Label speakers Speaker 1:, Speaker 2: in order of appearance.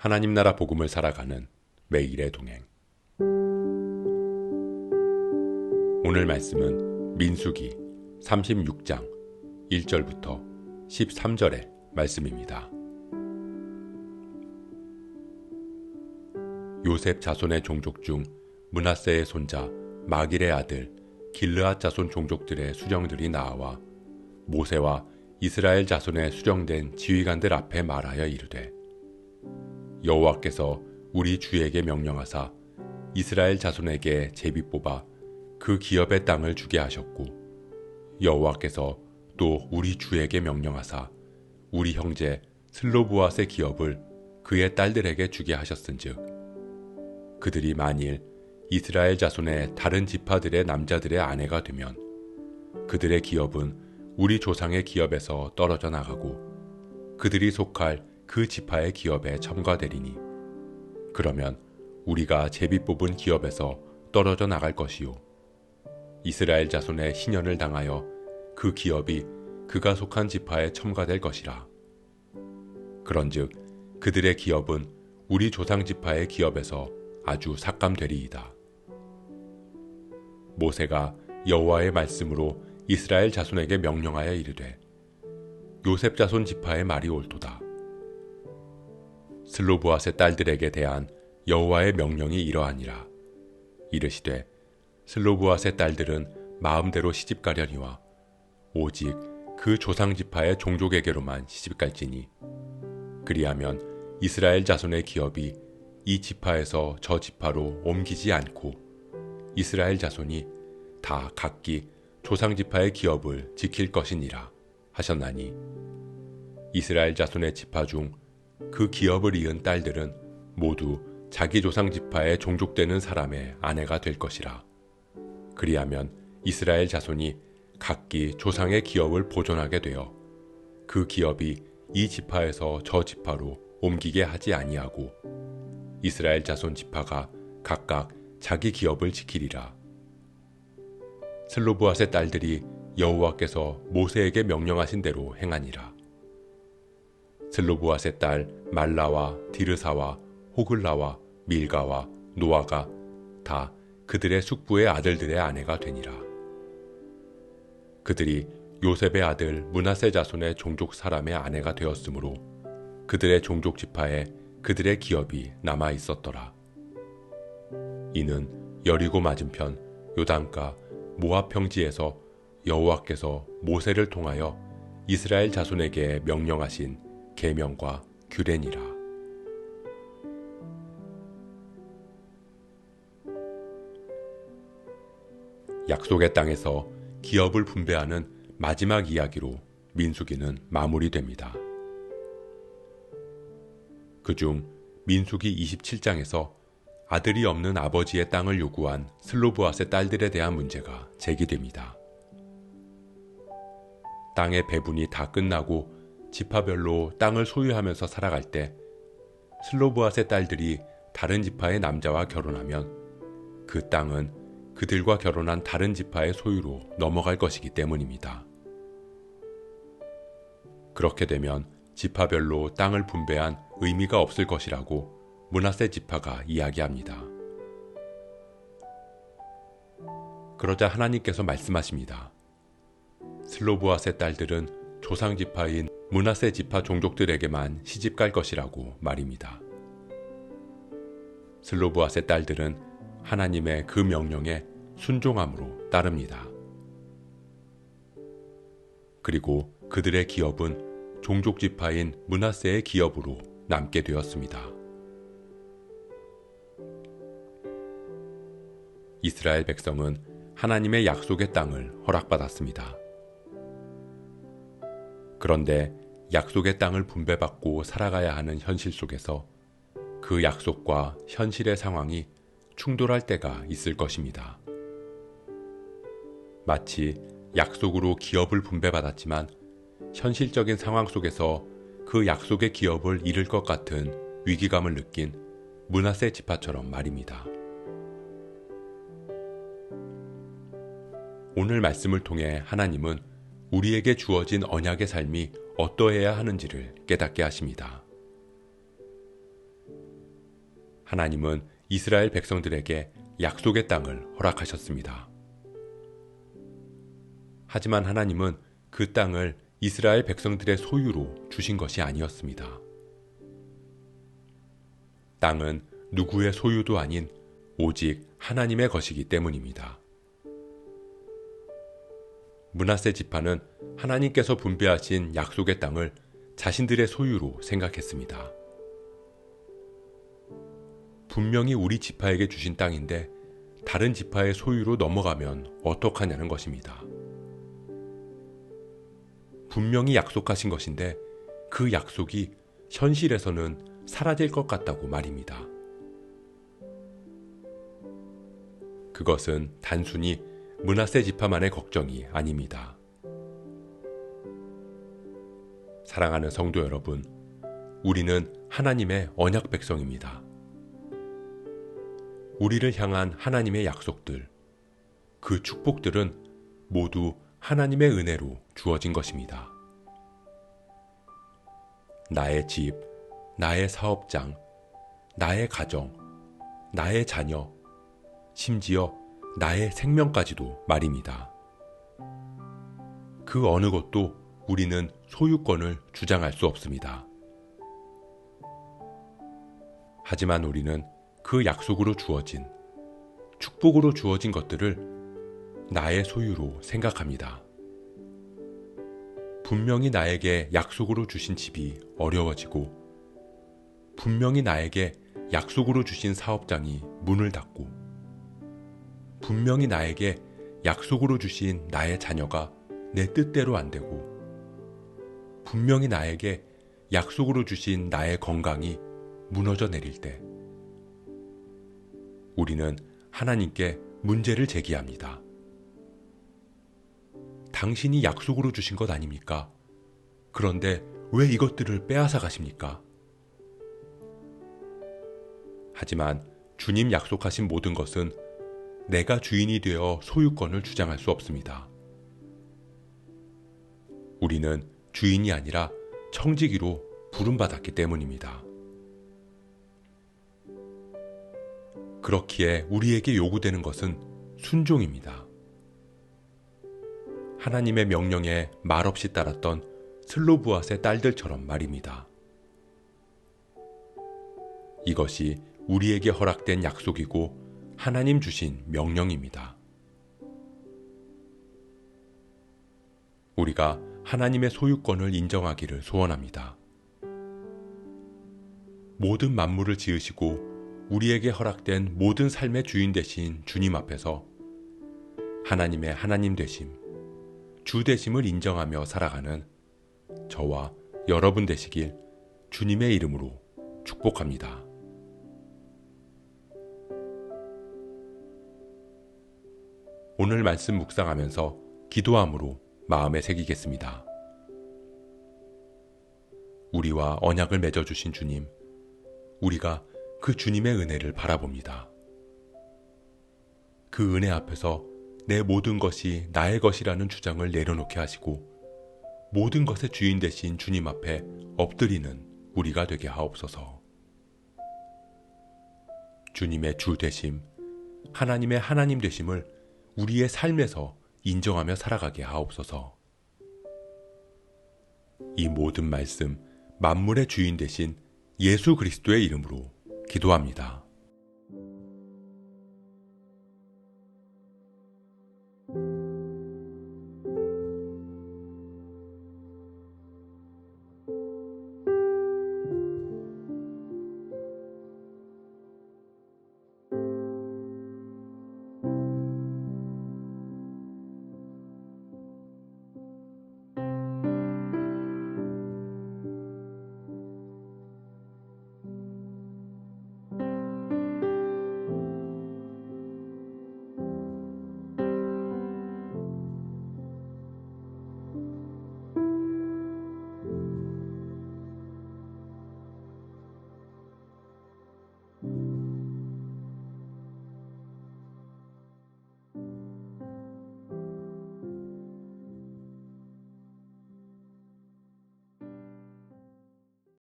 Speaker 1: 하나님 나라 복음을 살아가는 매일의 동행. 오늘 말씀은 민수기 36장 1절부터 13절의 말씀입니다. 요셉 자손의 종족 중 므낫세의 손자 마길의 아들 길르앗 자손 종족들의 수령들이 나와 모세와 이스라엘 자손의 수령된 지휘관들 앞에 말하여 이르되, 여호와께서 우리 주에게 명령하사 이스라엘 자손에게 제비 뽑아 그 기업의 땅을 주게 하셨고, 여호와께서 또 우리 주에게 명령하사 우리 형제 슬로브앗의 기업을 그의 딸들에게 주게 하셨은즉, 그들이 만일 이스라엘 자손의 다른 지파들의 남자들의 아내가 되면 그들의 기업은 우리 조상의 기업에서 떨어져 나가고 그들이 속할 그 지파의 기업에 첨가되리니, 그러면 우리가 제비 뽑은 기업에서 떨어져 나갈 것이요, 이스라엘 자손의 희년을 당하여 그 기업이 그가 속한 지파에 첨가될 것이라. 그런즉 그들의 기업은 우리 조상 지파의 기업에서 아주 삭감되리이다. 모세가 여호와의 말씀으로 이스라엘 자손에게 명령하여 이르되, 요셉 자손 지파의 말이 옳도다. 슬로브앗의 딸들에게 대한 여호와의 명령이 이러하니라. 이르시되, 슬로브앗의 딸들은 마음대로 시집가려니와 오직 그 조상 지파의 종족에게로만 시집갈지니, 그리하면 이스라엘 자손의 기업이 이 지파에서 저 지파로 옮기지 않고 이스라엘 자손이 다 각기 조상 지파의 기업을 지킬 것이니라 하셨나니, 이스라엘 자손의 지파 중 그 기업을 이은 딸들은 모두 자기 조상 지파에 종족되는 사람의 아내가 될 것이라. 그리하면 이스라엘 자손이 각기 조상의 기업을 보존하게 되어 그 기업이 이 지파에서 저 지파로 옮기게 하지 아니하고 이스라엘 자손 지파가 각각 자기 기업을 지키리라. 슬로브앗의 딸들이 여호와께서 모세에게 명령하신 대로 행하니라. 슬로브앗의 딸 말라와 디르사와 호글라와 밀가와 노아가 다 그들의 숙부의 아들들의 아내가 되니라. 그들이 요셉의 아들 므낫세 자손의 종족 사람의 아내가 되었으므로 그들의 종족 지파에 그들의 기업이 남아 있었더라. 이는 여리고 맞은편 요단가 모압 평지에서 여호와께서 모세를 통하여 이스라엘 자손에게 명령하신 계명과 규례니라. 약속의 땅에서 기업을 분배하는 마지막 이야기로 민수기는 마무리됩니다. 그중 민수기 27장에서 아들이 없는 아버지의 땅을 요구한 슬로브앗의 딸들에 대한 문제가 제기됩니다. 땅의 배분이 다 끝나고 지파별로 땅을 소유하면서 살아갈 때 슬로브앗의 딸들이 다른 지파의 남자와 결혼하면 그 땅은 그들과 결혼한 다른 지파의 소유로 넘어갈 것이기 때문입니다. 그렇게 되면 지파별로 땅을 분배한 의미가 없을 것이라고 므낫세 지파가 이야기합니다. 그러자 하나님께서 말씀하십니다. 슬로브앗의 딸들은 조상 지파인 므낫세 지파 종족들에게만 시집갈 것이라고 말입니다. 슬로브앗의 딸들은 하나님의 그 명령에 순종함으로 따릅니다. 그리고 그들의 기업은 종족 지파인 므낫세의 기업으로 남게 되었습니다. 이스라엘 백성은 하나님의 약속의 땅을 허락받았습니다. 그런데 약속의 땅을 분배받고 살아가야 하는 현실 속에서 그 약속과 현실의 상황이 충돌할 때가 있을 것입니다. 마치 약속으로 기업을 분배받았지만 현실적인 상황 속에서 그 약속의 기업을 잃을 것 같은 위기감을 느낀 므낫세 지파처럼 말입니다. 오늘 말씀을 통해 하나님은 우리에게 주어진 언약의 삶이 어떠해야 하는지를 깨닫게 하십니다. 하나님은 이스라엘 백성들에게 약속의 땅을 허락하셨습니다. 하지만 하나님은 그 땅을 이스라엘 백성들의 소유로 주신 것이 아니었습니다. 땅은 누구의 소유도 아닌 오직 하나님의 것이기 때문입니다. 므낫세 지파는 하나님께서 분배하신 약속의 땅을 자신들의 소유로 생각했습니다. 분명히 우리 지파에게 주신 땅인데 다른 지파의 소유로 넘어가면 어떡하냐는 것입니다. 분명히 약속하신 것인데 그 약속이 현실에서는 사라질 것 같다고 말입니다. 그것은 단순히 므낫세 지파만의 걱정이 아닙니다. 사랑하는 성도 여러분, 우리는 하나님의 언약 백성입니다. 우리를 향한 하나님의 약속들, 그 축복들은 모두 하나님의 은혜로 주어진 것입니다. 나의 집, 나의 사업장, 나의 가정, 나의 자녀, 심지어 나의 생명까지도 말입니다. 그 어느 것도 우리는 소유권을 주장할 수 없습니다. 하지만 우리는 그 약속으로 주어진, 축복으로 주어진 것들을 나의 소유로 생각합니다. 분명히 나에게 약속으로 주신 집이 어려워지고, 분명히 나에게 약속으로 주신 사업장이 문을 닫고, 분명히 나에게 약속으로 주신 나의 자녀가 내 뜻대로 안 되고, 분명히 나에게 약속으로 주신 나의 건강이 무너져 내릴 때, 우리는 하나님께 문제를 제기합니다. 당신이 약속으로 주신 것 아닙니까? 그런데 왜 이것들을 빼앗아 가십니까? 하지만 주님 약속하신 모든 것은 내가 주인이 되어 소유권을 주장할 수 없습니다. 우리는 주인이 아니라 청지기로 부름받았기 때문입니다. 그렇기에 우리에게 요구되는 것은 순종입니다. 하나님의 명령에 말없이 따랐던 슬로브앗의 딸들처럼 말입니다. 이것이 우리에게 허락된 약속이고 하나님 주신 명령입니다. 우리가 하나님의 소유권을 인정하기를 소원합니다. 모든 만물을 지으시고 우리에게 허락된 모든 삶의 주인 되신 주님 앞에서 하나님의 하나님 되심, 주 되심을 인정하며 살아가는 저와 여러분 되시길 주님의 이름으로 축복합니다. 오늘 말씀 묵상하면서 기도함으로 마음에 새기겠습니다. 우리와 언약을 맺어주신 주님, 우리가 그 주님의 은혜를 바라봅니다. 그 은혜 앞에서 내 모든 것이 나의 것이라는 주장을 내려놓게 하시고 모든 것의 주인 되신 주님 앞에 엎드리는 우리가 되게 하옵소서. 주님의 주 되심, 하나님의 하나님 되심을 우리의 삶에서 인정하며 살아가게 하옵소서. 이 모든 말씀, 만물의 주인 되신 예수 그리스도의 이름으로 기도합니다.